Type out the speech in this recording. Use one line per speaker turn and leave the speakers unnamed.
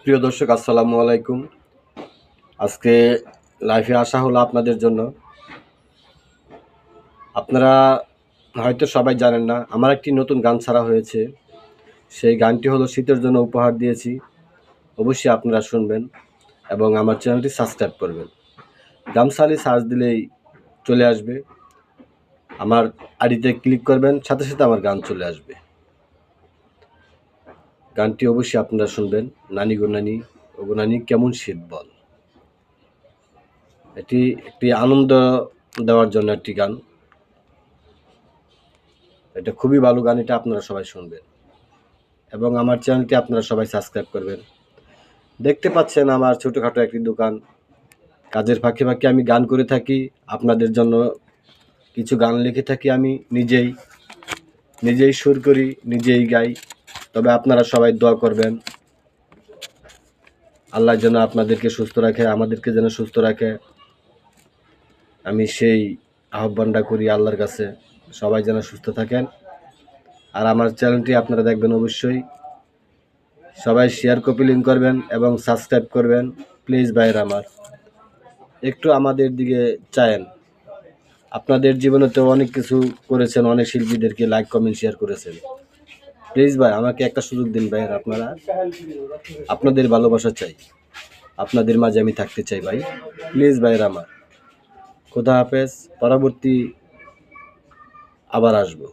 প্রিয় দর্শক, আসসালামু আলাইকুম। আজকে লাইভে আসা হলো আপনাদের জন্য। আপনারা হয়তো সবাই জানেন না, আমার একটি নতুন গান ছাড়া হয়েছে। সেই গানটি হলো শীতের জন্য উপহার দিয়েছি। অবশ্যই আপনারা শুনবেন এবং আমার চ্যানেলটি সাবস্ক্রাইব করবেন। গামসালি সার্চ দিলেই চলে আসবে। আমার আইডিতে ক্লিক করবেন, সাথে সাথে আমার গান চলে আসবে। গানটি অবশ্যই আপনারা শুনবেন। নানি গো নানি, ওগো নানি কেমন শীত বল। এটি একটি আনন্দ দেওয়ার জন্য একটি গান। এটা খুবই ভালো গান, এটা আপনারা সবাই শুনবেন এবং আমার চ্যানেলটি আপনারা সবাই সাবস্ক্রাইব করবেন। দেখতে পাচ্ছেন আমার ছোটোখাটো একটি দোকান। কাজের ফাঁকে ফাঁকে আমি গান করে থাকি, আপনাদের জন্য কিছু গান লিখে থাকি। আমি নিজেই সুর করি, নিজেই গাই। তবে আপনারা সবাই দোয়া করবেন, আল্লাহ যেন আপনাদেরকে সুস্থ রাখে, আমাদেরকে যেন সুস্থ রাখে। আমি সেই আহ্বানটা করি আল্লাহর কাছে, সবাই যেন সুস্থ থাকেন। আর আমার চ্যানেলটি আপনারা দেখবেন অবশ্যই। সবাই শেয়ার কপি লিঙ্ক করবেন এবং সাবস্ক্রাইব করবেন প্লিজ ভাইয়ের আমার। একটু আমাদের দিকে চায়েন। আপনাদের জীবনে তো অনেক কিছু করেছেন, অনেক শিল্পীদেরকে লাইক কমেন্ট শেয়ার করেছেন। প্লিজ ভাই আমাকে একটা সুযোগ দিন ভাইয়ের আপনারা। আপনাদের ভালোবাসা চাই, আপনাদের মাঝে আমি থাকতে চাই ভাই। প্লিজ ভাইয়ের আমার। খোদা হাফেজ। পরবর্তী আবার আসবো।